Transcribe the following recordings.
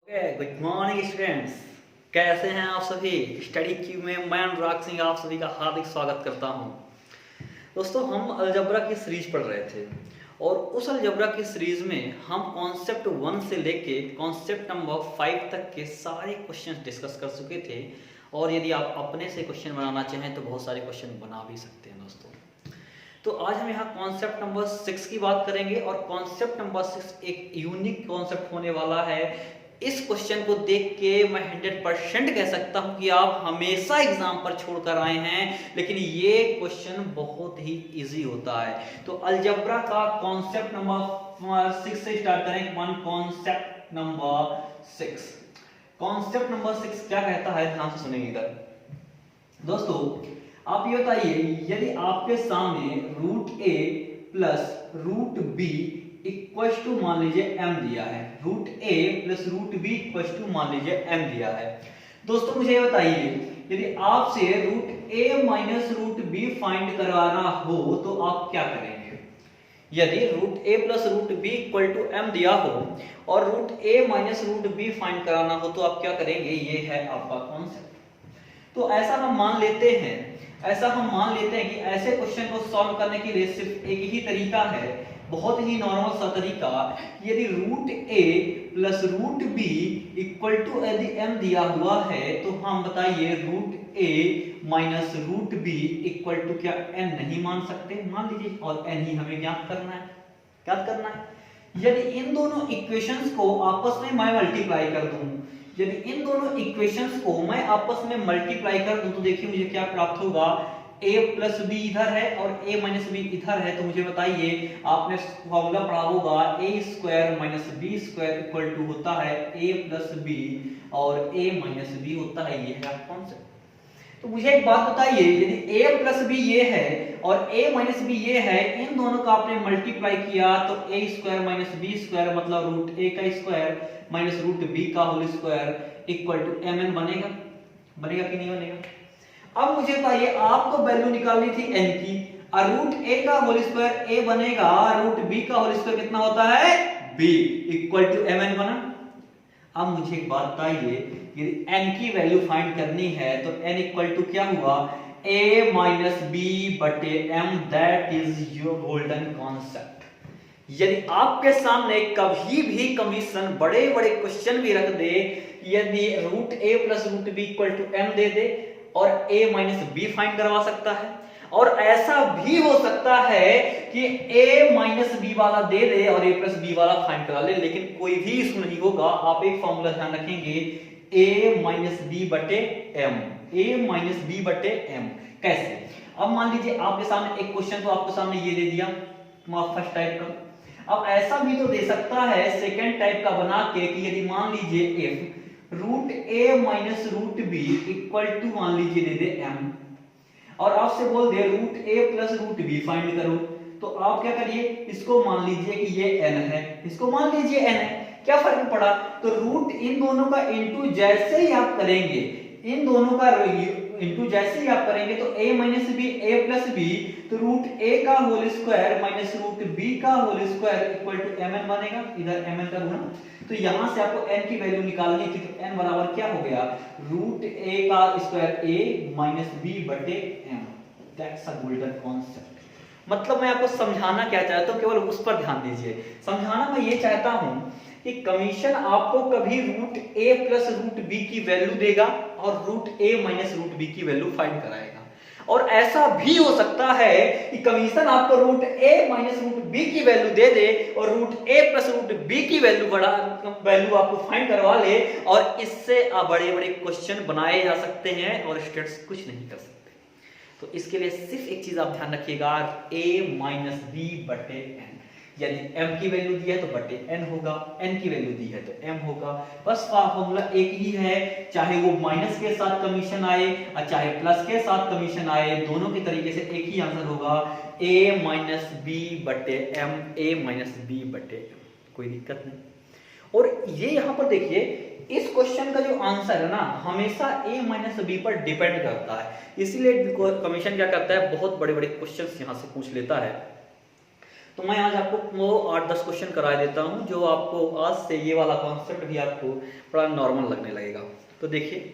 Good morning students. कैसे हैं आप सभी। स्टडी क्यू में मैं अनुराग सिंह आप सभी का हार्दिक स्वागत करता हूं। दोस्तों, हम अलजबरा की सीरीज पढ़ रहे थे और उस अलजबरा की सीरीज में हम कॉन्सेप्ट 1 से लेके कॉन्सेप्ट नंबर 5 तक के सारे क्वेश्चन डिस्कस कर चुके थे। और यदि आप अपने से क्वेश्चन बनाना चाहें तो बहुत सारे क्वेश्चन बना भी सकते हैं दोस्तों। तो आज हम यहाँ कॉन्सेप्ट नंबर 6 की बात करेंगे और कॉन्सेप्ट नंबर 6 एक यूनिक कॉन्सेप्ट होने वाला है। इस क्वेश्चन को देख के मैं 100% कह सकता हूं कि आप हमेशा एग्जाम पर छोड़कर आए हैं, लेकिन ये क्वेश्चन बहुत ही इजी होता है। तो अलजबरा का कॉन्सेप्ट नंबर 6 से स्टार्ट करें। Concept number 6। कॉन्सेप्ट नंबर 6 क्या कहता है, ध्यान से सुनिएगा दोस्तों। आप ये बताइए, यदि आपके सामने root a plus root B equal to मान लीजिए m दिया है, root a plus root B equal to मान लीजिए m दिया है। दोस्तों मुझे ये बताइए, यदि आपसे root a minus root B find करवाना हो तो आप क्या करेंगे। यदि root a plus root B equal to m दिया हो और root a minus root B find कराना हो तो आप क्या करेंगे, ये है आपका कॉन्सेप्ट। तो ऐसा हम मान लेते हैं कि ऐसे क्वेश्चन को सॉल्व करने के लिए सिर्फ एक ही तरीका है, बहुत ही नॉर्मल सा तरीका। यदि root a plus root B equal to यदि m दिया हुआ है तो हम बताइए root a minus root B equal to क्या n नहीं मान सकते, मान लीजिए, और n ही हमें ज्ञात करना है। यदि इन दोनों इक्वेशंस को आपस में मैं मल्टीप्लाई कर दूं, तो देखिए मुझे क्या प्राप्त होगा। a प्लस बी इधर है और a माइनस बी इधर है, तो मुझे बताइए, आपने फॉर्मूला पढ़ा होगा a square minus b square equal to होता है a प्लस बी और a माइनस बी होता है, ये है कॉन्सेप्ट। तो मुझे एक बात बताइए, यदि a प्लस बी ये है और a माइनस बी ये है, इन दोनों का आपने मल्टीप्लाई किया तो a square minus b square मतलब रूट a का स्क्वायर माइनस रूट b का whole square equal to mn बनेगा कि नहीं बनेगा। अब मुझे बताइए, आपको वैल्यू निकालनी थी n की, और रूट a का होल स्क्वायर a बनेगा, रूट b का होल स्क्वायर कितना होता है b इक्वल टू mn बना। अब मुझे एक बात बताइए, यदि n की वैल्यू फाइंड करनी है तो n इक्वल टू क्या हुआ, a माइनस बी बटे m, that is your golden concept. यदि आपके सामने कभी भी कमीशन बड़े बड़े क्वेश्चन भी रख दे, यदि root a plus root B equal to m दे दे और a माइनस बी फाइंड करवा सकता है, और ऐसा भी हो सकता है कि a माइनस बी वाला दे दे और a प्लस बी वाला फाइंड करा ले, लेकिन कोई भी इशू नहीं होगा। आप एक फॉर्मूला ध्यान रखेंगे, a माइनस बी बटे m। कैसे? अब मान लीजिए आपके सामने एक क्वेश्चन तो आपके सामने ये दे दिया फर्स्ट टाइप का। अब ऐसा भी तो दे सकता है सेकेंड टाइप का बना के कि यदि मान लीजिए f root a minus root B equal to मान लीजिए दे दे m, और आपसे बोल दे root a plus root B find करो, तो आप क्या करिए, इसको मान लीजिए कि ये n है, इसको मान लीजिए n है, क्या फर्क पड़ा। तो रूट इन दोनों का इंटू जैसे ही आप करेंगे, तो a minus B a plus B, तो रूट a का whole square minus root b का whole square equal to mn बनेगा, इधर mn का गुणा। तो यहां से आपको n की वैल्यू निकालनी थी, तो n बराबर क्या हो गया, रूट a का स्क्वायर a माइनस b बटे m। That's a golden concept. मतलब मैं आपको समझाना क्या चाहता हूं, केवल उस पर ध्यान दीजिए। समझाना मैं ये चाहता हूं कि कमीशन आपको कभी root a plus root b की वैल्यू देगा और root a minus root b की वैल्यू फाइंड कराएगा, और ऐसा भी हो सकता है कि कमीशन आपको root a minus root b की वैल्यू दे दे और root a plus root b की वैल्यू आपको फाइंड करवा ले, और इससे बड़े बड़े क्वेश्चन बनाए जा सकते हैं और स्टूडेंट्स कुछ नहीं कर सकते। तो इसके लिए सिर्फ एक चीज आप ध्यान रखिएगा, a माइनस बी बटे n। यदि m की वैल्यू दी है तो बटे n होगा, n की वैल्यू दी है तो m होगा। बस फॉर्मूला एक ही है, चाहे वो माइनस के साथ कमीशन आए और चाहे प्लस के साथ कमीशन आए, दोनों के तरीके से एक ही आंसर होगा, a माइनस बी बटे m, a माइनस बी बटे m, कोई दिक्कत नहीं। और ये यहां पर देखिए, इस क्वेश्चन का जो आंसर है ना, हमेशा a माइनस बी पर डिपेंड करता है, इसीलिए कमीशन क्या करता है, बहुत बड़े बड़े क्वेश्चंस यहां से पूछ लेता है। तो मैं आज आपको वो 8-10 क्वेश्चन करा देता हूँ जो आपको आज से ये वाला कॉन्सेप्ट भी आपको बड़ा नॉर्मल लगने लगेगा। तो देखिए,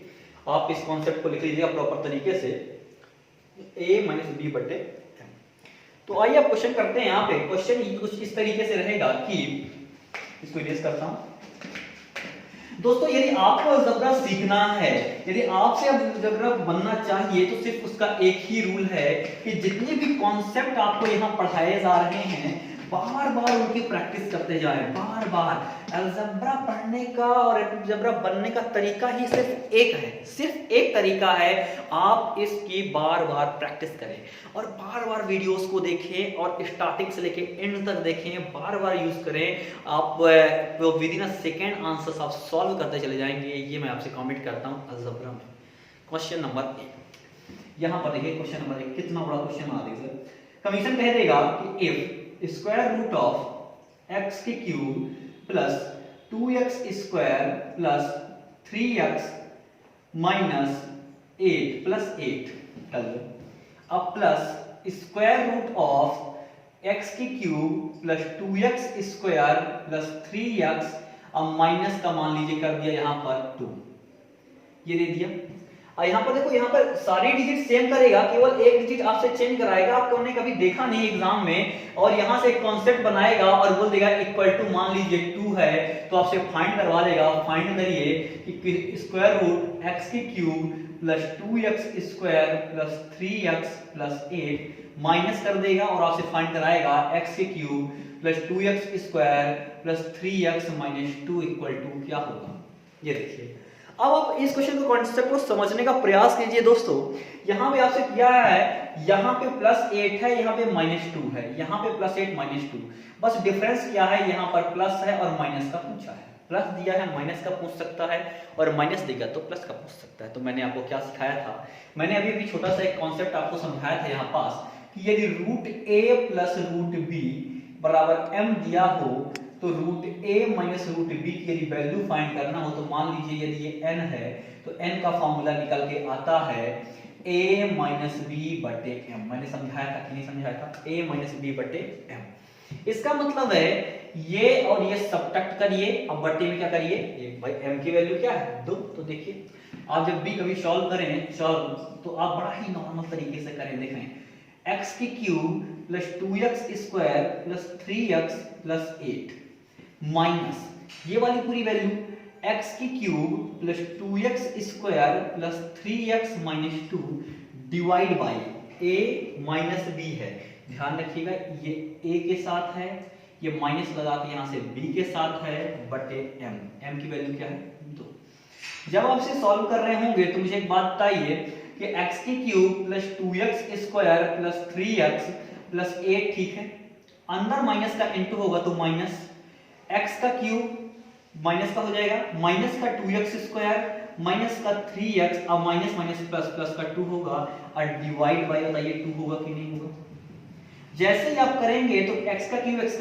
आप इस कॉन्सेप्ट को लिख लीजिएगा प्रॉपर तरीके से, a माइनस बी बटे m। तो आइए आप क्वेश्चन करते हैं। यहाँ पे क्वेश्चन कुछ इस तरीके से रहेगा कि, इसको इरेज करता हूँ दोस्तों, यदि आपको अलजेब्रा सीखना है, यदि आपसे अलजेब्रा बनना चाहिए, तो सिर्फ उसका एक ही रूल है कि जितने भी कॉन्सेप्ट आपको यहाँ पढ़ाए जा रहे हैं बार बार उनकी प्रैक्टिस करते जाएं, बार बार। अलजेब्रा पढ़ने का और अलजेब्रा बनने का तरीका ही सिर्फ एक है, सिर्फ एक तरीका है। आप इसकी बार बार प्रैक्टिस करें और बार बार वीडियोस को देखें और स्टार्टिंग से लेके एंड तक देखें, बार बार यूज करें। आप with in a second answers आप सॉल्व करते चले जाएंगे। ये मैं आपसे कमेंट करता हूँ अलजेब्रा में। क्वेश्चन नंबर 1, यहाँ पर देखिए क्वेश्चन नंबर 1 कितना बड़ा क्वेश्चन आ रही है। कमीशन कह देगा कि if square root of x के cube plus 2x square plus 3x minus 8 plus 8 कर लो। अब plus square root of x की cube plus 2x square plus 3x, अब माइनस का मान लीजिए कर दिया यहाँ पर 2, ये दे दिया। और यहाँ पर देखो, यहाँ पर सारी डिजिट सेम करेगा, केवल एक डिजिट आपसे चेंज कराएगा। आपको हमने कभी देखा नहीं एग्जाम में, और यहाँ से एक कॉन्सेप्ट बनाएगा और बोल देगा इक्वल टू, मान लीजिए 2 है तो आपसे फाइंड करवा देगा। फाइंड करिए कि स्क्वायर रूट एक्स की cube plus 2x square plus 3x plus 8 minus कर देगा और आपसे फाइंड कराएगा x की cube plus 2x square plus 3x minus 2 equal to क्या होगा। ये देखिए, अब आप इस क्वेश्चन को कॉन्सेप्ट को समझने का प्रयास कीजिए दोस्तों। यहाँ पे आपसे किया है, यहाँ पे प्लस 8 है, यहाँ पे माइनस 2 है, यहाँ पे प्लस 8 माइनस 2, बस डिफरेंस क्या है, यहाँ पर प्लस है और माइनस का पूछा है। प्लस दिया है माइनस का पूछ सकता है, और माइनस देगा तो प्लस का पूछ सकता है। तो मैंने आपको क्या सिखाया था, मैंने अभी भी छोटा सा एक कॉन्सेप्ट आपको समझाया था यहाँ पास कि यदि root a plus root b बराबर m दिया हो तो root a minus root b की यदि वैल्यू फाइंड करना हो, तो मान लीजिए यदि ये n है तो n का फॉर्मूला निकल के आता है a माइनस बी बटे m। मैंने समझाया था कि नहीं समझाया था, a माइनस बी बटे m। इसका मतलब है ये और ये सब्ट्रैक्ट करिए, अब बटे में क्या करिए, भाई m की वैल्यू क्या है 2। तो देखिए, आप जब भी कभी सॉल्व करें तो आप बड़ा ही नॉर्मल तरीके से करें। देखें, x की cube plus 2x square plus 3x plus 8 minus ये वाली पूरी वैल्यू x की cube plus 2x square plus 3x minus 2 divide by a minus b है। ध्यान रखिएगा, ये a के साथ है, ये माइनस लगा के यहाँ से b के साथ है बटे m की वैल्यू क्या है 2। जब आप इसे सॉल्व कर रहे होंगे तो मुझे एक बात बताइए कि x की cube plus 2x square plus 3x plus 8 ठीक है, अंदर माइनस का इंटू होगा तो माइनस x का क्यूब माइनस का हो जाएगा, माइनस का 2x स्क्वायर माइनस का 3x, अब माइनस माइनस प्लस प्लस का 2 होगा, और डिवाइड बाय बताइए 2 होगा कि नहीं होगा। जैसे ही आप करेंगे तो x का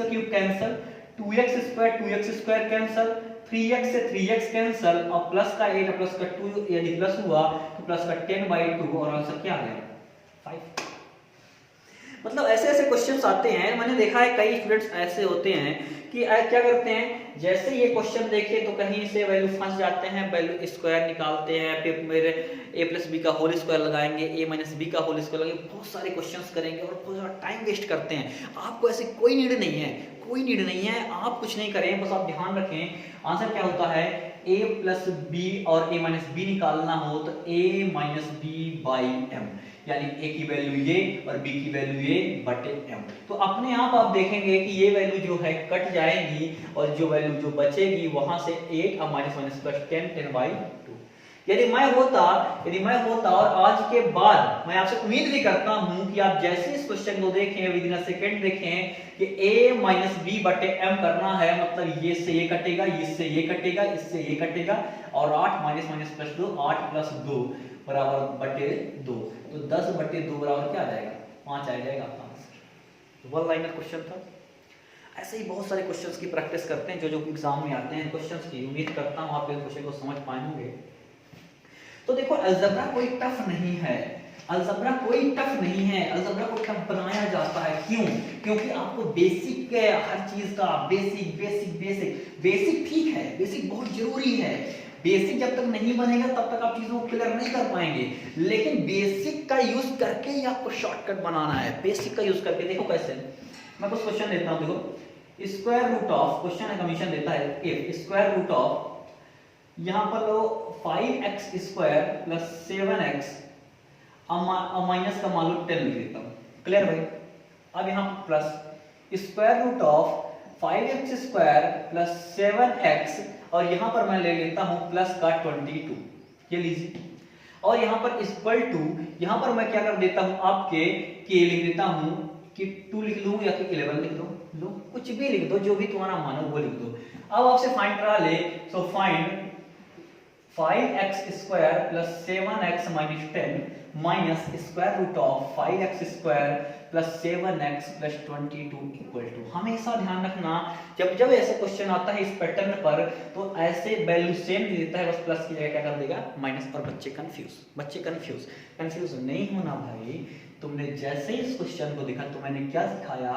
cube cancel, 2x square cancel, 3x से 3x कैंसिल, और प्लस का 8 प्लस का 2 यदि प्लस हुआ तो प्लस का 10/2 और आंसर क्या आ गया 5। मतलब ऐसे ऐसे क्वेश्चंस आते हैं, मैंने देखा है कई स्टूडेंट्स ऐसे होते हैं कि क्या करते हैं, जैसे ये क्वेश्चन देखे तो कहीं से वैल्यू फंस जाते हैं, वैल्यू स्क्वायर निकालते हैं, फिर मेरे a प्लस बी का होल स्क्वायर लगाएंगे, a माइनस बी का होल स्क्वायर लगाएंगे, बहुत सारे क्वेश्चंस करेंगे और बहुत ज़्यादा टाइम वेस्ट करते हैं। आपको ऐसे कोई नीड नहीं है, कोई नीड नहीं है, आप कुछ नहीं करें, बस आप ध्यान रखें आंसर क्या होता है, a प्लस बी और a माइनस बी निकालना हो तो a minus B by M, यानी a की वैल्यू ये और b की वैल्यू ये बटे m। तो अपने आप देखेंगे कि ये वैल्यू जो है कट जाएगी और जो वैल्यू जो बचेगी वहां से 8 और माइनस माइनस प्लस 10/2। यदि मैं होता और आज के बाद मैं आपसे उम्मीद भी करता हूं कि आप जैसे इस क्वेश्चन को देखें विद इन अ सेकंड देखें कि a माइनस बी बटे m करना है, मतलब ये से ये कटेगा, इससे ये कटेगा, इससे ये कटेगा, और 8 माइनस माइनस प्लस 2, 8 प्लस 2 बराबर बटे 2, तो 10 बटे 2 बराबर क्या आ जाएगा 5 आ जाएगा आपका आंसर। वन लाइनर क्वेश्चन था। ऐसे ही बहुत सारे क्वेश्चंस की प्रैक्टिस करते हैं जो एग्जाम में आते हैं क्वेश्चंस की। उम्मीद करता हूं आप इस क्वेश्चन को समझ पाएंगे। तो देखो अलजेब्रा कोई टफ नहीं है, अलजेब्रा कोई टफ नहीं है, अलजेब्रा को टफ बनाया जाता है। क्यों? क्योंकि आपको बेसिक है हर चीज का, बेसिक बेसिक बेसिक बेसिक ठीक है, बेसिक बहुत जरूरी है। बेसिक जब तक नहीं बनेगा तब तक आप चीजों को क्लियर नहीं कर पाएंगे, लेकिन बेसिक का यूज करके ही आपको शॉर्टकट बनाना है। बेसिक का यूज करके देखो कैसे, मैं कुछ क्वेश्चन देता हूं, देखो स्क्वायर रूट ऑफ, क्वेश्चन है कमीशन देता है, इफ स्क्वायर रूट ऑफ यहां पर लो 5x square plus 7x minus का मान लो 10 लिख देता हूं, क्लियर भाई। अब यहां plus square root of 5x square plus 7x और यहां पर मैं ले लेता हूं प्लस का 22, ये लीजिए। और यहां पर इक्वल टू, यहां पर मैं क्या कर देता हूं आपके के लिख देता हूं कि 2 लिख लूं या कि 11 लिख दो, लो कुछ भी लिख दो, जो भी तुम्हारा मानो वो लिख दो। अब आपसे फाइंड करा ले, so find 5x square plus 7x minus 10 minus square root of 5x square plus 7x plus 22 equal to. हमेशा ध्यान रखना जब जब ऐसे क्वेश्चन आता है इस पैटर्न पर तो ऐसे वैल्यू सेम देता है, बस प्लस की जगह क्या कर देगा माइनस, और बच्चे कंफ्यूज नहीं होना भाई। तुमने जैसे ही इस क्वेश्चन को देखा तो मैंने क्या सिखाया,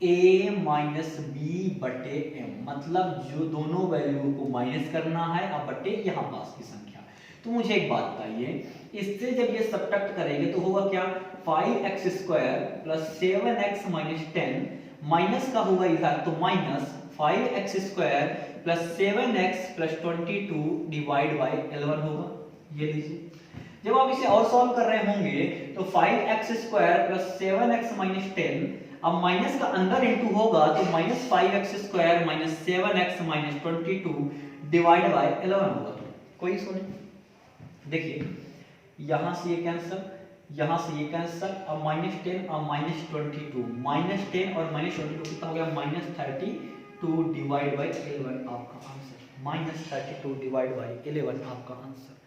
a माइनस बी बटे m, मतलब जो दोनों वैल्यू को माइनस करना है अब बटे यहाँ पास की संख्या। तो मुझे एक बात बताइए, इससे जब ये सब्ट्रैक्ट करेंगे तो होगा क्या, 5x square plus 7x minus 10 minus का होगा इधर तो minus 5x square plus 7x plus 22 divide by 11 होगा, ये लीजिए। जब आप इसे और सॉल्व कर रहे होंगे तो 5x square plus 7x minus 10, अब माइनस का अंदर इंटू होगा तो minus 5x square minus 7x minus 22 divide by 11 होगा। कोई इशू नहीं, देखिए यहां से ये कैंसिल, यहां से ये कैंसिल, अब माइनस 10 और माइनस 22, माइनस 10 और माइनस 22 कितना हो गया, माइनस 32 डिवाइड बाय 11 आपका आंसर, माइनस 32 डिवाइड बाय 11 आपका आंसर।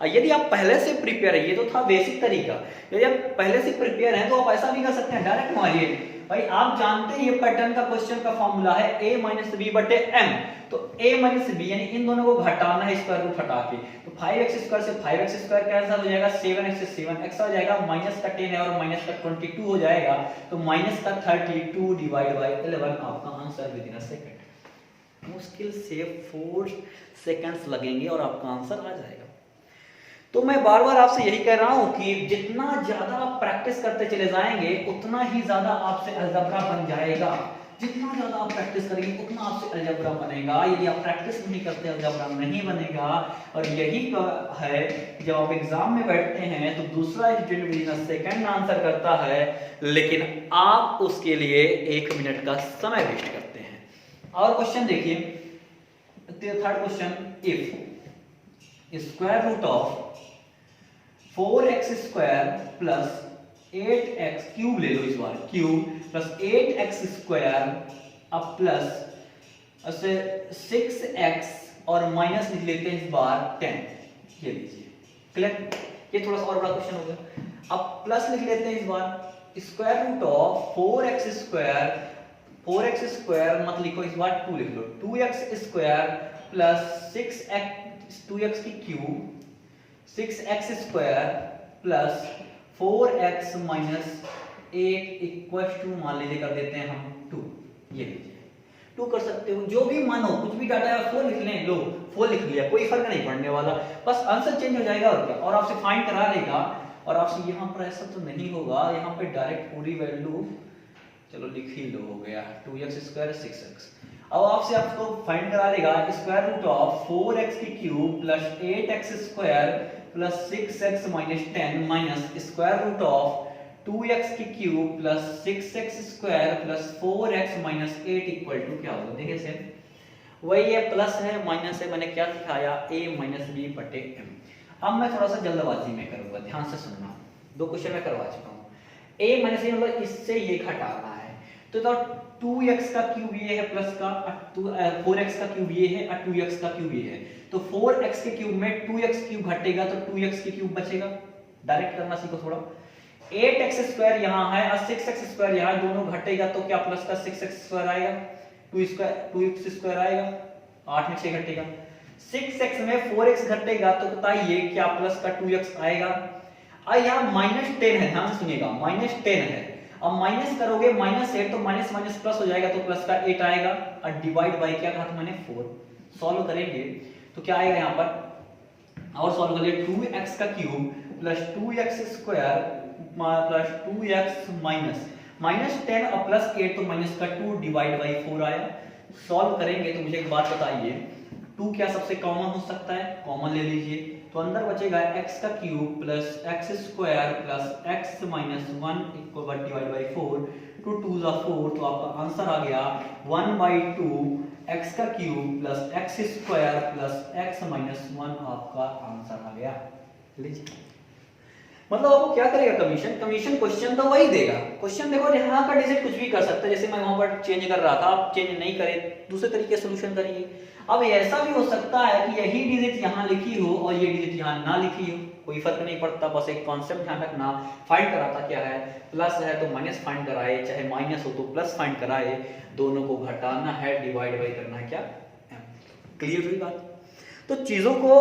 यदि आप पहले से प्रिपेयर है, ये तो था बेसिक तरीका, यदि आप पहले से प्रिपेयर हैं तो आप ऐसा भी कर सकते हैं, डायरेक्ट मारिए भाई। आप जानते हैं ये पैटर्न का क्वेश्चन का फॉर्मूला है a माइनस बी बटे m, तो a माइनस बी यानी इन दोनों को घटाना है स्क्वायर रूट हटा के, तो 5x स्क्वायर से 5x स्क्वायर कैंसिल हो जाएगा, 7x से 7x हो जाएगा, माइनस का 10 है और माइनस का 22 हो जाएगा, तो माइनस का 32 डिवाइड बाय 11 आपका answer with in a second. मुश्किल से 4 सेकंड्स लगेंगे और आपका आंसर आ जाएगा। तो मैं बार बार आपसे यही कह रहा हूं कि जितना ज्यादा आप प्रैक्टिस करते चले जाएंगे उतना ही ज्यादा आपसे अलजेब्रा बन जाएगा, जितना ज्यादा आप प्रैक्टिस करेंगे उतना आपसे अलजेब्रा बनेगा। यदि आप प्रैक्टिस नहीं करते अलजेब्रा नहीं बनेगा। और यही है जब आप एग्जाम में बैठते हैं तो दूसरा student with in second answer करता है, लेकिन आप उसके लिए 1 मिनट का समय वेस्ट करते हैं। और क्वेश्चन देखिए, third question, if square root of 4x square plus 8x cube ले लो, इस बार क्यूब प्लस 8x स्क्वायर अब प्लस 6x और माइनस लिख लेते हैं इस बार 10, ये लीजिए क्लियर। ये थोड़ा सा और बड़ा क्वेश्चन हो गया। अब प्लस लिख लेते हैं इस बार square root of 4x square, 4x square मत लिखो इस बार 2 लिख लो, 2x square plus 6x 2x की cube 6x square plus 4x minus 8 equal to मान लीजिए कर देते हैं हम 2, ये लीजिए 2 कर सकते हो, जो भी मानो कुछ भी डाटा है 4 लिख लें, लो 4 लिख लिया, कोई फर्क नहीं पड़ने वाला, बस आंसर चेंज हो जाएगा और क्या, और आपसे फाइंड करा देगा। और आपसे यहाँ पर ऐसा तो नहीं होगा, यहाँ पे डायरेक्ट पूरी वैल्यू चलो लिख ही लो, हो गया 2x स्क्वायर 6x। अब आपसे आपको फाइंड करा देगा स्क्वायर रूट ऑफ 4x की cube plus 8x square plus 6x minus 10 minus square root of 2x की cube plus 6x square plus 4x minus 8 equal to क्या होगा। देखिए सेम वही है, प्लस है माइनस है, मैंने क्या सिखाया a माइनस बी बटे m। अब मैं थोड़ा सा जल्दबाजी में करूंगा, ध्यान से सुनना, 2 क्वेश्चन मैं करवा चुका हूँ। a माइनस बी मतलब इससे ये घटाना है, तो 2x का क्यूब ये है प्लस का 4x का क्यूब ये है और 2x का क्यूब ये है, तो 4x के क्यूब में 2x क्यूब घटेगा तो 2x के क्यूब बचेगा। डायरेक्ट करना सीखो थोड़ा। 8x स्क्वायर यहाँ है और 6x स्क्वायर यहाँ, दोनों घटेगा तो क्या प्लस का 6x स्क्वायर आएगा, 2x स्क्वायर आएगा, 8 में 6 घटेगा। 6x में 4x घटेगा तो बताइए क्या प्लस का 2x आएगा। यहाँ -10 है, ध्यान से सुनिएगा, -10 है। अब माइनस करोगे -8 तो माइनस माइनस प्लस हो जाएगा, तो प्लस का 8 आएगा, और डिवाइड बाई क्या कहा था मैंने 4। सॉल्व करेंगे तो क्या आएगा यहाँ पर, और सॉल्व करेंगे 2x का cube plus 2x square plus 2x minus 10 और प्लस 8 तो माइनस का 2 डिवाइड बाई 4 आया। सॉल्व करेंगे तो मुझे एक बात बताइए, 2 क्या सबसे कॉमन हो सकता है, कॉमन ले लीजिए, तो अंदर बचेगा x का cube plus x square plus x minus 1 equal divide by 4, 2 2 जा 4, तो आपका आंसर आ गया 1/2 x का cube plus x square plus x minus 1 आपका आंसर आ गया। लीजिए, मतलब आपको क्या करेगा कमीशन क्वेश्चन तो वही देगा। क्वेश्चन देखो यहाँ का डिजिट कुछ भी कर सकता है, जैसे मैं वहां पर चेंज कर रहा था, आप चेंज नहीं करें, दूसरे तरीके से सोल्यूशन करिए। अब ऐसा भी हो सकता है कि यही डिजिट यहाँ लिखी हो और ये डिजिट यहाँ ना लिखी हो, कोई फर्क नहीं पड़ता, बस एक कॉन्सेप्ट ध्यान रखना, फाइंड कराता क्या है, प्लस है तो माइनस फाइंड कराए, चाहे माइनस हो तो प्लस फाइंड कराए, दोनों को घटाना है, डिवाइड बाई करना है क्या, क्लियर हुई बात। तो चीजों को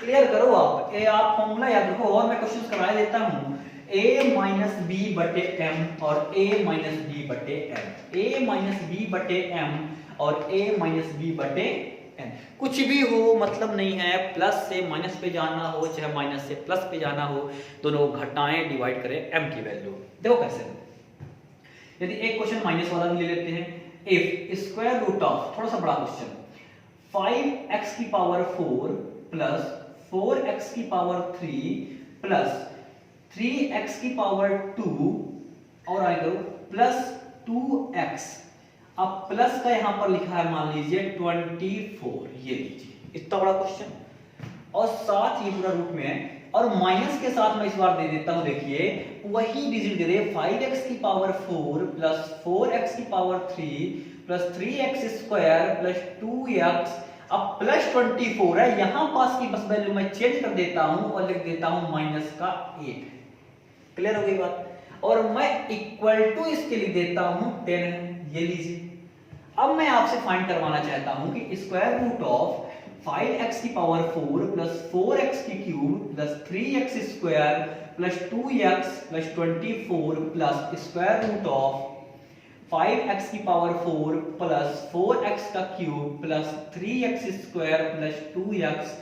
क्लियर करो आप, आप फॉर्मूला याद रखो, और मैं क्वेश्चन करा देता हूं, a माइनस बी बटे एम और a माइनस बी बटे एम, a माइनस बी बटे एम और a माइनस बी बटे एम, कुछ भी हो मतलब नहीं है, प्लस से माइनस पे जाना हो चाहे माइनस से प्लस पे जाना हो, दोनों को घटाएं, डिवाइड करें m की वैल्यू। देखो कैसे, यदि एक क्वेश्चन माइनस वाला भी ले लेते हैं, इफ स्क्वायर रूट ऑफ, थोड़ा सा बड़ा क्वेश्चन, 5x की पावर 4 प्लस 4x की पावर 3 प्लस 3x की पावर 2 और आगे करो प्लस 2x, अब प्लस का यहां पर लिखा है मान लीजिए 24, ये लीजिए, इतना बड़ा क्वेश्चन, और साथ ही पूरा रूट में है, और माइनस के साथ मैं इस बार दे देता हूं, देखिए वही डिजिट दे दे, 5x की पावर 4 प्लस 4x की power 3 plus 3x square plus 2x, अब प्लस 24 है, यहां पास की बस वैल्यू मैं चेंज कर देता हूं और लिख देता हूं माइनस का 8। क्लियर हो गई बात, और मैं इक्वल टू इसके लिए देता हूं 10, ये लीजिए। अब मैं आपसे फाइंड करवाना चाहता हूं कि स्क्वायर रूट ऑफ 5x की पावर 4 प्लस 4x की cube plus 3x square plus 2x plus 24 plus square root of 5x की पावर 4 प्लस 4x का cube plus 3x square plus 2x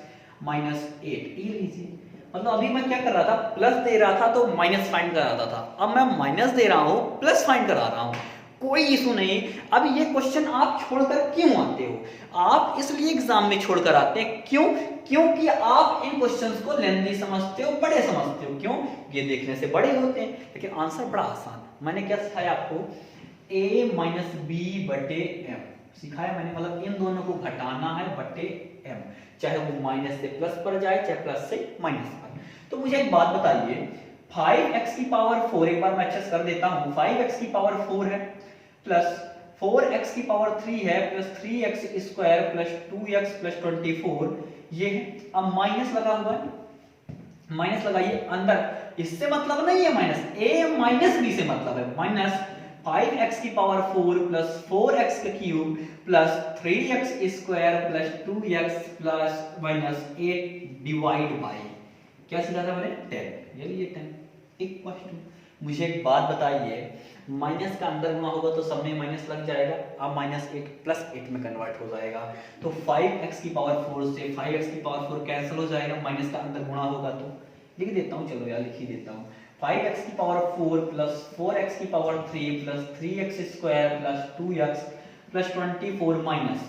minus 8, ये लीजिए। मतलब अभी मैं क्या कर रहा था, प्लस दे रहा था तो माइनस फाइंड कर रहा था, अब मैं माइनस दे रहा हूं प्लस फाइंड करा रहा हूं, कोई इशू नहीं। अब ये क्वेश्चन आप छोड़कर क्यों आते हो, आप इसलिए एग्जाम में छोड़कर आते हैं, क्यों, क्योंकि आप इन क्वेश्चंस को लेंथी समझते हो, बड़े समझते हो, क्यों, ये देखने से बड़े होते हैं लेकिन आंसर बड़ा आसान। मैंने क्या सिखाया आपको, a माइनस बी बटे एम सिखाया मैंने, मतलब इन दोनों को घटाना है बटे m, चाहे वो माइनस से प्लस पर जाए चाहे प्लस से माइनस पर। तो मुझे एक बात बताइए, 5x की पावर 4, एक बार मैं अच्छे से कर देता हूं, 5x की पावर 4 है प्लस 4x की पावर 3 है plus 3x square plus 2x plus 24, ये है। अब माइनस लगा हुआ है, माइनस लगाइए अंदर, इससे मतलब नहीं है माइनस, a माइनस b से मतलब है, माइनस 5x की पावर 4 प्लस 4x का cube plus 3x square plus 2x plus minus 8 divide by, क्या सीखा था मैंने, 10, ये लिए 10 इक्वल टू। मुझे एक बात बताइए, माइनस का अंदर गुणा होगा तो सब में माइनस लग जाएगा, अब माइनस 8 प्लस 8 में कन्वर्ट हो जाएगा, तो 5x की पावर 4 से 5x की पावर 4 कैंसिल हो जाएगा, माइनस का अंदर गुणा होगा तो लिख देता हूँ, चलो यार लिख ही देता हूँ, 5x की पावर 4 प्लस 4x की power 3 plus 3x square plus 2x plus 24 minus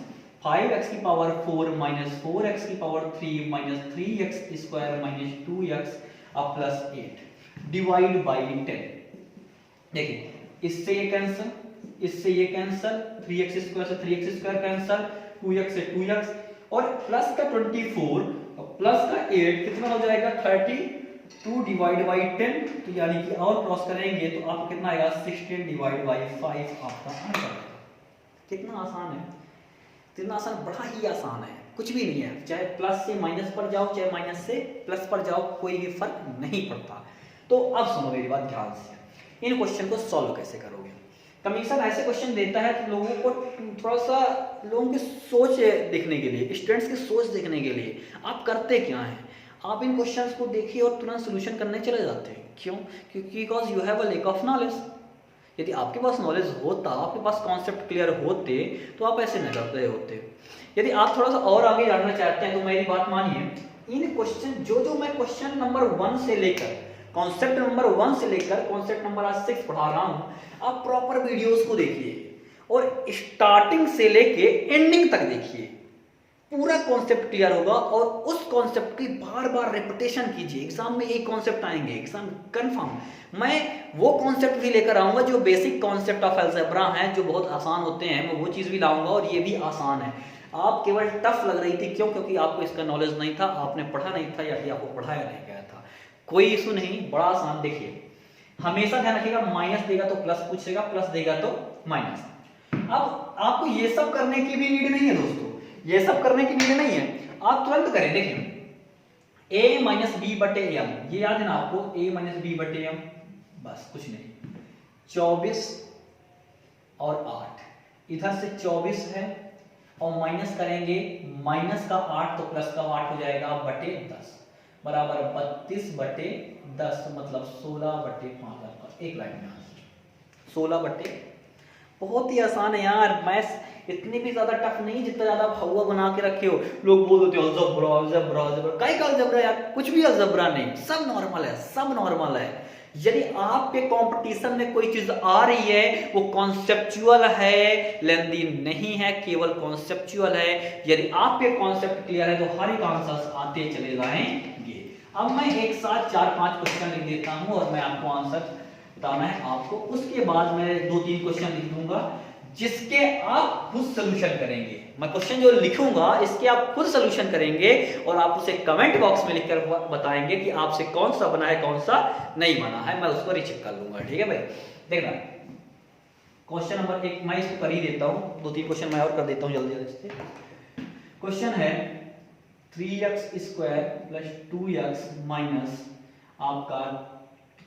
5x की पावर 4 माइनस 4x की power 3 minus 3x square minus 2x अब प्लस 8 डिवाइड बाई 10। देखिए इससे ये कैंसिल, इससे ये कैंसिल, 3x स्क्वायर से 3x स्क्वायर कैंसिल, 2x से 2x, और प्लस का 24 और प्लस का 8 कितना हो जाएगा 32 डिवाइड बाई 10, तो यानी कि और क्रॉस करेंगे तो आपको कितना आएगा 16 डिवाइड बाई 5 आपका आंसर। कितना आसान है, कितना आसान, बड़ा ही आसान है, कुछ भी नहीं है, चाहे प्लस से माइनस पर जाओ चाहे माइनस से प्लस पर जाओ, कोई भी फर्क नहीं पड़ता। तो अब सुनो मेरी बात ध्यान से, इन क्वेश्चन को सॉल्व कैसे करोगे। कमीशन ऐसे क्वेश्चन देता है तो लोगों को थोड़ा सा, लोगों की सोच देखने के लिए, स्टूडेंट्स की सोच देखने के लिए आप करते क्या हैं, आप इन क्वेश्चंस को देखिए और तुरंत सोल्यूशन करने चले जाते हैं। क्यों? क्योंकि because you have a lack of knowledge. यदि आपके पास नॉलेज होता, आपके पास कॉन्सेप्ट क्लियर होते, तो आप ऐसे न कर रहे होते। यदि आप थोड़ा सा और आगे जानना चाहते हैं तो मेरी बात मानिए, इन क्वेश्चन जो मैं क्वेश्चन नंबर 1 से लेकर कॉन्सेप्ट नंबर 1 से लेकर कॉन्सेप्ट नंबर आज 6 पढ़ा रहा हूं, आप प्रॉपर वीडियोस को देखिए और स्टार्टिंग से लेके एंडिंग तक देखिए, पूरा कॉन्सेप्ट क्लियर होगा और उस कॉन्सेप्ट की बार बार रिपीटेशन कीजिए। एग्जाम में एक कॉन्सेप्ट आएंगे, एग्जाम कंफर्म। मैं वो कॉन्सेप्ट भी लेकर आऊंगा जो बेसिक कॉन्सेप्ट ऑफ अलजेब्रा हैं, जो बहुत आसान होते हैं, मैं वो चीज भी लाऊंगा और ये भी आसान है। आप केवल टफ लग रही थी, क्यों? क्योंकि आपको इसका नॉलेज नहीं था, आपने पढ़ा नहीं था या आपको पढ़ाया नहीं गया था। कोई इशू नहीं, बड़ा आसान। देखिए, हमेशा ध्यान रखिएगा, माइनस देगा तो प्लस पूछेगा, प्लस देगा तो माइनस। अब आपको ये सब करने की भी नीड नहीं है दोस्तों, ये सब करने की नीड नहीं है, आप तुरंत करें। देखिए, a माइनस बी बटे एम, ये याद है ना आपको, a माइनस बी बटे एम, बस कुछ नहीं। 24 और 8, इधर से 24 है और माइनस करेंगे, माइनस का 8 तो प्लस का 8 हो जाएगा बटे 10 बराबर 32 बटे 10, मतलब 16 बटे 5। आपका एक लाइन में 16 बटे, बहुत ही आसान है यार। मैथ्स इतनी भी ज्यादा टफ नहीं जितना ज्यादा हवा बना के रखे हो। लोग बोल देते हो अलजेब्रा अलजेब्रा अलजेब्रा, काय का अलजेब्रा यार? कुछ भी अलजेब्रा नहीं, सब नॉर्मल है, सब नॉर्मल है। यदि आपके कंपटीशन में कोई चीज आ रही है, वो कॉन्सेप्चुअल है, लेंदी नहीं है, केवल कॉन्सेप्चुअल है। यदि आपके कॉन्सेप्ट क्लियर है तो हर एक आंसर आते चले जाएंगे। अब मैं एक साथ 4-5 क्वेश्चन लिख देता हूं और मैं आपको आंसर बताना है आपको। उसके बाद मैं 2-3 क्वेश्चन लिख दूंगा जिसके आप खुद सॉल्यूशन करेंगे। मैं क्वेश्चन जो लिखूंगा इसके आप खुद सॉल्यूशन करेंगे और आप उसे कमेंट बॉक्स में लिखकर बताएंगे कि आपसे कौन सा बना है, कौन सा नहीं बना है। मैं उसको रीचेक कर लूंगा, ठीक है भाई। देखना, क्वेश्चन नंबर 1 मैं इसको कर ही देता हूं, 2-3 क्वेश्चन मैं और कर देता हूं जल्दी जल्दी से। क्वेश्चन है 3x square plus 2x minus आपका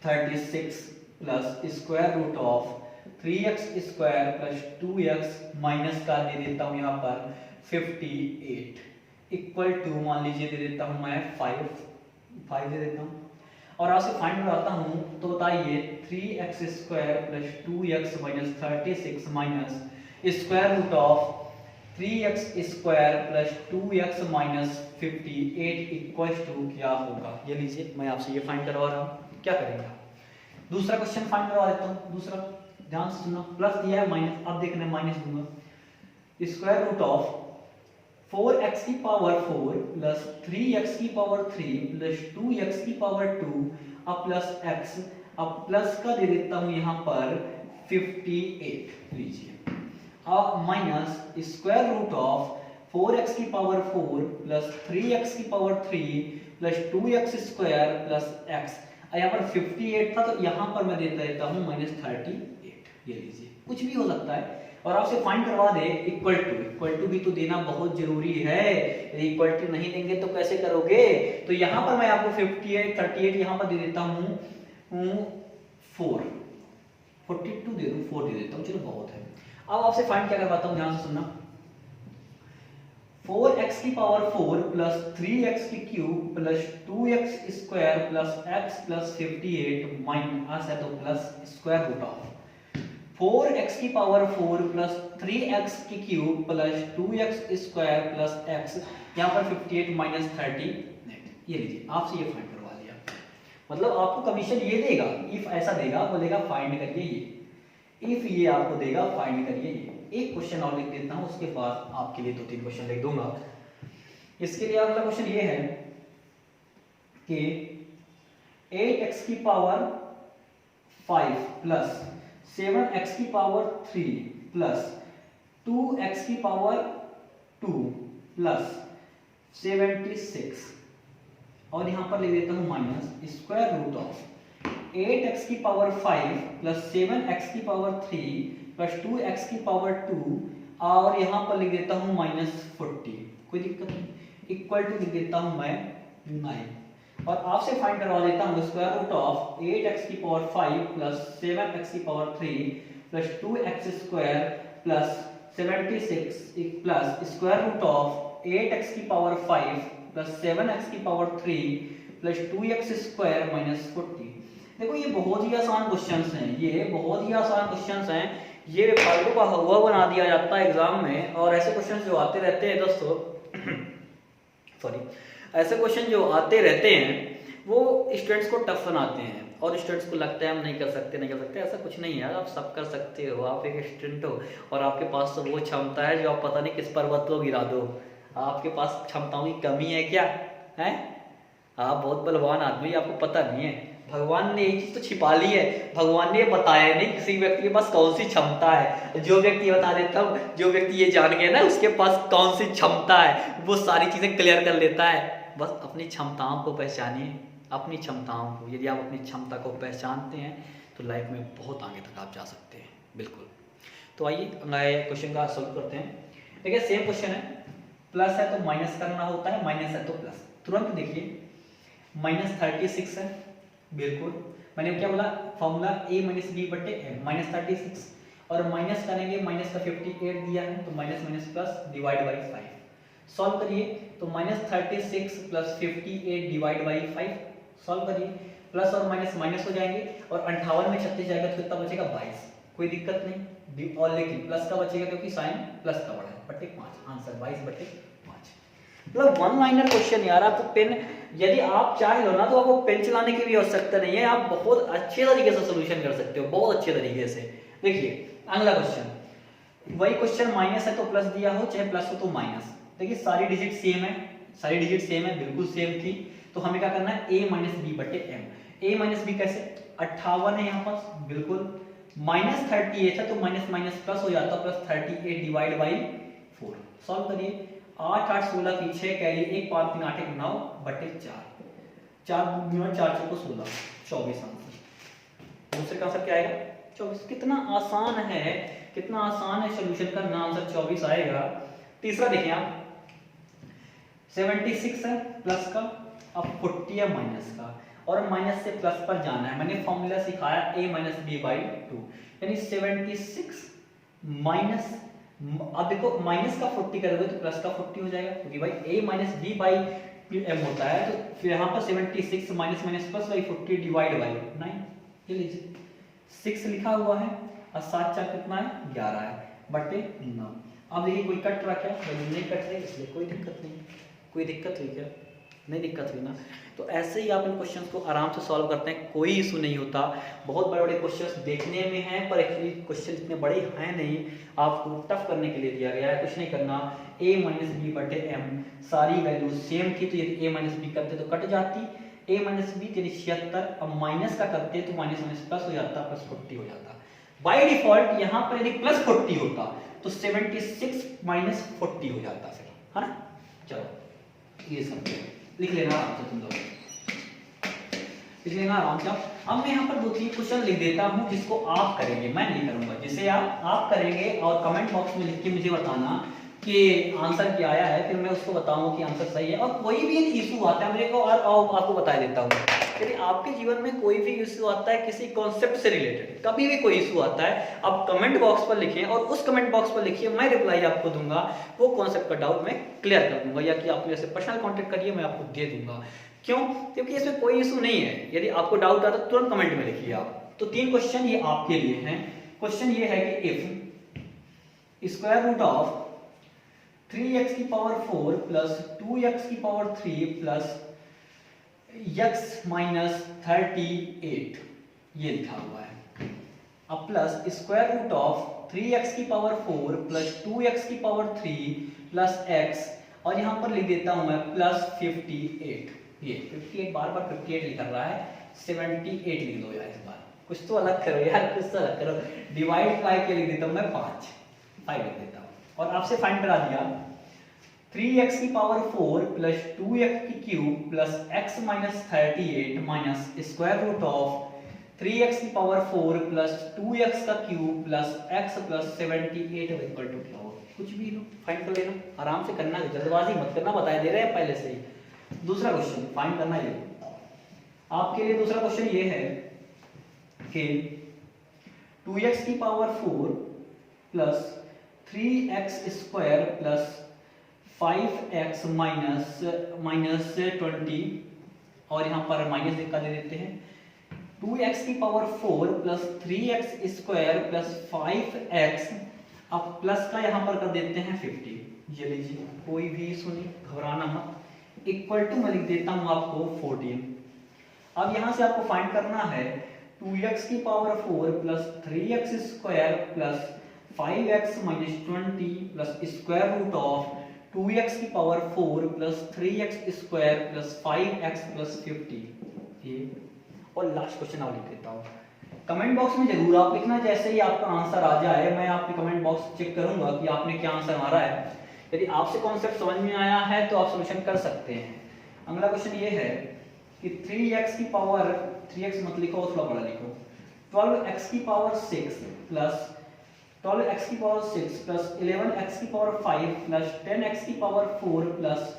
36 plus square root of 3x square plus 2x minus का दे देता हूं यहां पर 58 इक्वल टू, मान लीजिए दे देता हूं मैं 5 दे देता हूं और आपसे फाइंड कराता हूं। तो बताइए 3x square plus 2x minus 36 minus square root of 3x square plus 2x minus 58 equal to क्या होगा? ये लीजिए, मैं आपसे ये फाइंड करवा रहा हूं, क्या करेंगे आप? दूसरा क्वेश्चन फाइंड करवा देता हूं। दूसरा ध्यान से सुनना, प्लस दिया है माइनस, अब देखना माइनस दूंगा। स्क्वायर रूट ऑफ 4x की पावर 4 प्लस 3x की पावर 3 प्लस 2x की पावर 2 अब प्लस x, अब प्लस का दे देता हूं यहां पर 58 लीजिए। अब minus square root of 4x की पावर 4 प्लस 3x की power 3 plus 2x square plus x, यहाँ पर 58 था तो यहाँ पर मैं देता हूँ माइनस 38। ये लीजिए, कुछ भी हो सकता है और आपसे फाइंड करवा दे इक्वल टू भी तो देना बहुत जरूरी है। यदि इक्वल टू नहीं देंगे तो कैसे करोगे? तो यहाँ पर मैं आपको 58 38 यहाँ पर दे देता हूँ 4, 42 दे दूँ, 4 दे देता हूँ, चलो बहुत है। अब आपसे फाइंड क्या करवाता हूँ, ध्यान से सुनना। 4x की पावर 4 प्लस 3x की cube plus 2x square plus x plus 58 minus है तो plus square root of 4x की पावर 4 प्लस 3x की cube plus 2x square plus x, यहाँ पर 58 माइनस 38। ये लीजिए, आपसे ये फाइंड करवा दिया। मतलब आपको कमीशन ये देगा, इफ ऐसा देगा, बोलेगा फाइंड करिए ये, इफ ये आपको देगा फाइंड करिए ये। एक क्वेश्चन और लिख देता हूं, उसके बाद आपके लिए 2-3 क्वेश्चन लिख दूंगा। इसके लिए अगला क्वेश्चन ये है कि 8x की पावर 5 प्लस 7x की पावर 3 प्लस 2x की पावर 2 प्लस 76 और यहां पर ले देता हूं minus square root of 8x की पावर 5 प्लस 7x की पावर 3 प्लस 2x की पावर 2 और यहां पर लिख देता हूं माइनस 40, कोई दिक्कत नहीं, इक्वल टू लिख देता हूं मैं 9 और आपसे फाइंड करवा देता हूं स्क्वायर रूट ऑफ 8x की पावर 5 प्लस 7x की power 3 plus 2x square plus 76 plus square root of 8x की पावर 5 प्लस 7x की power 3 plus 2x square minus 40। देखो ये बहुत ही आसान क्वेश्चंस हैं, ये बहुत ही आसान क्वेश्चंस हैं। ये फालतू का हुआ बना दिया जाता है एग्जाम में, और ऐसे क्वेश्चंस जो आते रहते हैं दोस्तों सॉरी, ऐसे क्वेश्चन जो आते रहते हैं वो स्टूडेंट्स को टफ बनाते हैं, और स्टूडेंट्स को लगता है हम नहीं कर सकते नहीं कर सकते। ऐसा कुछ नहीं है यार, आप सब कर सकते हो। आप एक स्टूडेंट हो और आपके पास तो वो क्षमता है जो आप पता नहीं किस पर्वत को गिरा दो। आपके पास क्षमताओं की कमी है क्या है? आप बहुत बलवान आदमी, आपको पता नहीं है। भगवान ने एक चीज तो छिपा ली है, भगवान ने बताया नहीं किसी व्यक्ति के पास कौन सी क्षमता है। जो व्यक्ति बता देता हूँ, जो व्यक्ति ये जान गया ना उसके पास कौन सी क्षमता है, वो सारी चीजें क्लियर कर लेता है। बस अपनी क्षमताओं को पहचानिए, अपनी क्षमताओं को। यदि आप अपनी क्षमता को पहचानते हैं तो लाइफ में बहुत आगे तक आप जा सकते हैं, बिल्कुल। तो आइए क्वेश्चन का सॉल्व करते हैं। देखिए सेम क्वेश्चन है, प्लस है तो माइनस करना होता है, माइनस है तो प्लस। तुरंत देखिए -36 है, बिल्कुल। मैंने क्या बोला, फॉर्मूला a माइनस बी बटे m, -36 और माइनस करेंगे, माइनस का 58 दिया है तो minus minus plus divide by 5। Solve करिए तो -36 प्लस 58 डिवाइड बाई 5। सॉल्व करिए, प्लस और माइनस माइनस हो जाएंगे, और 58 में 36 जाएगा तो कितना बचेगा 22। कोई दिक्कत नहीं, और लेकिन प्लस का बचेगा क्योंकि साइन प्लस का बड़ा है, बटे 5। आंसर 22/5। मतलब वन लाइनर क्वेश्चन यार। आपको पेन, यदि आप चाहे लो ना तो आपको पेन चलाने की भी आवश्यकता नहीं है, आप बहुत अच्छे तरीके से सोल्यूशन कर सकते हो, बहुत अच्छे तरीके से। देखिए अगला क्वेश्चन, वही क्वेश्चन माइनस है तो प्लस दिया हो, चाहे प्लस हो तो माइनस। देखिए सारी डिजिट सेम है, सारी डिजिट सेम है, बिल्कुल सेम थी। तो हमें क्या करना है, a माइनस बी बटे एम। a माइनस बी कैसे, 58 है यहाँ पास, बिल्कुल। -38 है तो माइनस माइनस प्लस हो जाता, प्लस 38 डिवाइड बाई 4। सॉल्व करिए, 8 8 16 की 6 कैरी 1 5 3 8 1 9 बटे 4। 4 गुणा 4 चौको 16, 24 आंसर। दूसरे का आंसर क्या आएगा, 24। कितना आसान है, कितना आसान है सोल्यूशन करना, आंसर 24 आएगा। तीसरा देखिए आप, 76 है प्लस का, अब 40 है माइनस का, और माइनस से प्लस पर जाना है। मैंने फॉर्मूला सिखाया a माइनस बी बाई 2, यानी 76 माइनस, अब देखो माइनस का 40 करोगे तो प्लस का 40 हो जाएगा, क्योंकि भाई a minus B by m होता है। तो फिर यहाँ पर 76 minus minus plus by 40 divide by 9। ये लीजिए 6 लिखा हुआ है, और 7 4 कितना है 11 है, बटे 9। अब देखिए कोई कट रहा क्या, नहीं कट रहे, इसलिए कोई दिक्कत नहीं। कोई दिक्कत हुई क्या, नहीं दिक्कत हुई ना। तो ऐसे ही आप इन क्वेश्चंस को आराम से सॉल्व करते हैं, कोई इशू नहीं होता। बहुत बड़े बड़े क्वेश्चंस देखने में हैं पर एक्चुअली क्वेश्चन इतने बड़े हैं नहीं, आपको टफ करने के लिए दिया गया है। कुछ नहीं करना, a माइनस बी बटे एम, सारी वैल्यू सेम थी तो यदि a माइनस बी करते तो कट जाती, a माइनस बी यानी 76, अब माइनस का करते तो माइनस माइनस प्लस हो जाता, प्लस 40 हो जाता। बाय डिफॉल्ट यहाँ पर यदि प्लस 40 होता तो 76 माइनस 40 हो जाता फिर, है ना। चलो ये सब लिख लेना आराम से, तुम लोग लिख लेना आराम से। अब मैं यहाँ पर 2-3 क्वेश्चन लिख देता हूँ जिसको आप करेंगे, मैं नहीं करूंगा, जिसे आप करेंगे, और कमेंट बॉक्स में लिख के मुझे बताना कि आंसर क्या आया है, फिर मैं उसको बताऊंगा कि आंसर सही है। और कोई भी इशू आता है मुझे को, और आपको बता देता हूँ, यदि आपके जीवन में कोई भी इशू आता है किसी कॉन्सेप्ट से रिलेटेड, कभी भी कोई इशू आता है, आप कमेंट बॉक्स पर लिखिए, और उस कमेंट बॉक्स पर लिखिए, मैं रिप्लाई आपको दूंगा, वो कॉन्सेप्ट का डाउट मैं क्लियर कर दूंगा, या कि आप मेरे से पर्सनल कॉन्टेक्ट करिए, मैं आपको दे दूंगा। क्यों, क्योंकि इसमें कोई इशू नहीं है। यदि आपको डाउट आता है तुरंत कमेंट में लिखिए आप। तो 3 क्वेश्चन ये आपके लिए हैं। क्वेश्चन ये है कि if square root of 3x की पावर 4 प्लस 2x की पावर 3 प्लस x माइनस 38, ये लिखा हुआ है। अब plus square root of 3x की पावर 4 प्लस 2x की पावर 3 प्लस x, और यहां पर लिख देता हूं मैं प्लस 58। ये 58 बार बार 58 लिख रहा है, 78 लिख दो यार, इस बार कुछ तो अलग करो यार, कुछ तो अलग करो। डिवाइड बाय के लिख देता हूं मैं 5 लिख देता हूं, और आपसे फाइंड करा दिया 3x की पावर 4 प्लस 2x की cube plus x minus 38 minus square root of 3x की पावर 4 प्लस 2x का cube plus x plus 78 equal to क्या होगा। कुछ भी लो फाइंड कर लेना, आराम से करना, जल्दबाजी मत करना, बता दे रहे हैं पहले से ही। दूसरा क्वेश्चन फाइंड करना ये आपके लिए। दूसरा क्वेश्चन ये है कि 2x की power 4 plus 3x square plus 5x minus 20 और यहाँ पर माइनस का दे देते हैं 2x की power 4 plus 3x square plus 5x, अब प्लस का यहाँ पर कर देते हैं 50। ये लीजिए, कोई भी इशू नहीं, घबराना मत। इक्वल टू मैं लिख देता हूँ आपको 14। अब यहाँ से आपको फाइंड करना है 2x की power 4 plus 3x square plus 5x minus 20 plus square root of 2x की power 4 plus 3x square plus 5x plus 50। ये और लास्ट क्वेश्चन आप लिख देता हूँ। कमेंट बॉक्स में जरूर आप लिखना, जैसे ही आपका आंसर आ जाए मैं आपके कमेंट बॉक्स चेक करूंगा कि आपने क्या आंसर मारा है। यदि आपसे कॉन्सेप्ट समझ में आया है तो आप सॉल्यूशन कर सकते हैं। अगला क्वेश्चन ये है कि 3x की पावर 3x मत लिखो, थोड़ा बड़ा लिखो, 12x की पावर 6 प्लस 12x की पावर 6 प्लस 11x की पावर 5 प्लस 10x की पावर 4 प्लस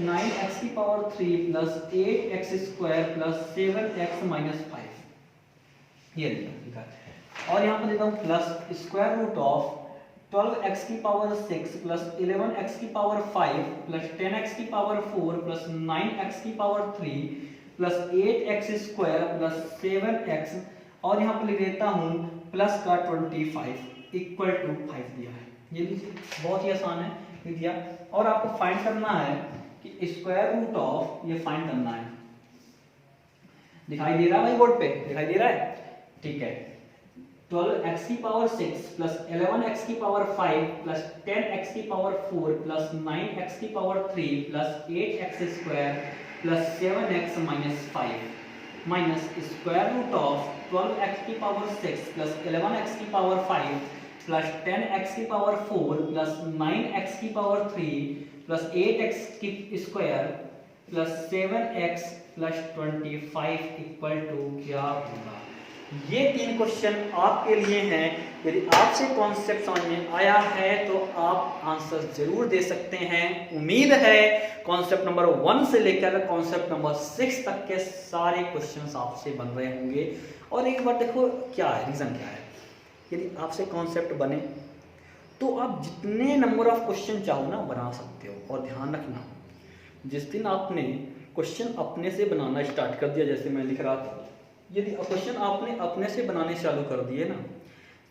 9x की power 3 plus 8x square plus 7x minus 5। ये लिखा है। और यहाँ पर देता हूँ plus square root of 12x की पावर 6 प्लस 11x की पावर 5 प्लस 10x की पावर 4 प्लस 9x की power 3 plus 8x square plus 7x, और यहाँ पर लिख देता हूँ प्लस का 25 इक्वल टू 5 दिया है। ये लीजिए, बहुत ही आसान है, लिख दिया। और आपको फाइंड करना है कि स्क्वायर रूट ऑफ, ये फाइंड करना है, दिखाई दे रहा है भाई बोर्ड पे, दिखाई दे रहा है, ठीक है। 12x की पावर 6 प्लस 11x की पावर 5 प्लस 10x की पावर 4 प्लस 9x की power 3 plus 8x square plus 7x minus 5 minus square root of 12x की पावर 6 प्लस 11x की पावर 5 प्लस 10x की पावर 4 प्लस 9x की power 3 plus 8x की square plus 7x plus 25 equal to क्या होगा। ये 3 question आपके लिए हैं। यदि आपसे कॉन्सेप्ट समझ में आया है तो आप आंसर जरूर दे सकते हैं। उम्मीद है कॉन्सेप्ट नंबर 1 से लेकर कॉन्सेप्ट नंबर 6 तक के सारे क्वेश्चंस आपसे बन रहे होंगे। और एक बार देखो क्या है, रीजन क्या है। यदि आपसे कॉन्सेप्ट बने तो आप जितने नंबर ऑफ क्वेश्चन चाहो ना बना सकते हो। और ध्यान रखना, जिस दिन आपने क्वेश्चन अपने से बनाना स्टार्ट कर दिया, जैसे मैं लिख रहा था, यदि क्वेश्चन आपने अपने से बनाने चालू कर दिए ना,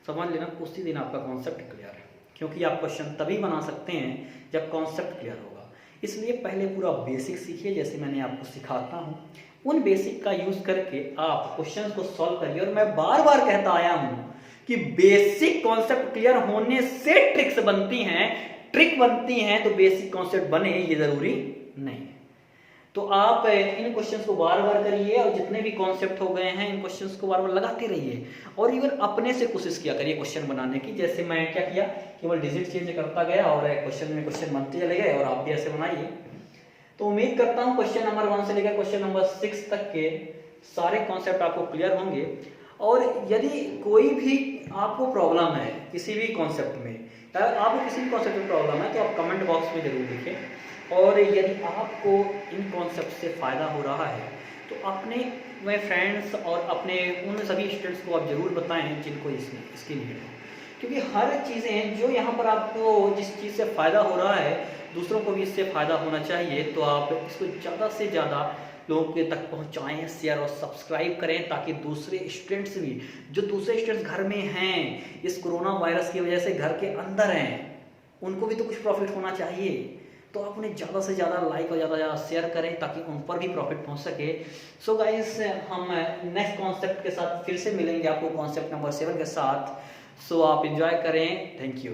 समझ लेना उसी दिन आपका कॉन्सेप्ट क्लियर है। क्योंकि आप क्वेश्चन तभी बना सकते हैं जब कॉन्सेप्ट क्लियर होगा। इसलिए पहले पूरा बेसिक सीखिए, जैसे मैंने आपको सिखाता हूँ। उन बेसिक का यूज करके आप क्वेश्चन को सॉल्व करिए। और मैं बार बार कहता आया हूँ कि बेसिक कॉन्सेप्ट क्लियर होने से ट्रिक्स बनती हैं, ट्रिक बनती हैं, तो बेसिक कॉन्सेप्ट बने ये जरूरी नहीं है। तो आप इन क्वेश्चंस को बार बार करिए और जितने भी कॉन्सेप्ट हो गए हैं इन क्वेश्चंस को बार बार लगाते रहिए। और इवन अपने से कोशिश किया करिए क्वेश्चन बनाने की। जैसे मैं क्या किया, केवल डिजिट चेंज करता गया और क्वेश्चन में क्वेश्चन बनते चले गए, और आप भी ऐसे बनाइए। तो उम्मीद करता हूँ क्वेश्चन नंबर 1 से लेकर क्वेश्चन नंबर 6 तक के सारे कॉन्सेप्ट आपको क्लियर होंगे। और यदि कोई भी आपको प्रॉब्लम है किसी भी कॉन्सेप्ट में, आपको किसी भी कॉन्सेप्ट में प्रॉब्लम है, तो आप कमेंट बॉक्स में जरूर लिखें। और यदि आपको इन कॉन्सेप्ट से फ़ायदा हो रहा है तो अपने फ्रेंड्स और अपने उन सभी स्टूडेंट्स को आप जरूर बताएं जिनको इसकी नीड है। क्योंकि हर चीज़ें जो यहाँ पर आपको जिस चीज़ से फ़ायदा हो रहा है दूसरों को भी इससे फ़ायदा होना चाहिए। तो आप इसको ज़्यादा से ज़्यादा लोगों के तक पहुँचाएँ, शेयर और सब्सक्राइब करें, ताकि दूसरे स्टूडेंट्स भी, जो दूसरे स्टूडेंट्स घर में हैं, इस कोरोना वायरस की वजह से घर के अंदर हैं, उनको भी तो कुछ प्रॉफिट होना चाहिए। तो आप उन्हें ज़्यादा से ज़्यादा लाइक और ज़्यादा से ज़्यादा शेयर करें ताकि उन पर भी प्रॉफिट पहुंच सके। सो गाइस, हम नेक्स्ट कॉन्सेप्ट के साथ फिर से मिलेंगे आपको कॉन्सेप्ट नंबर 7 के साथ। सो आप एंजॉय करें। Thank you.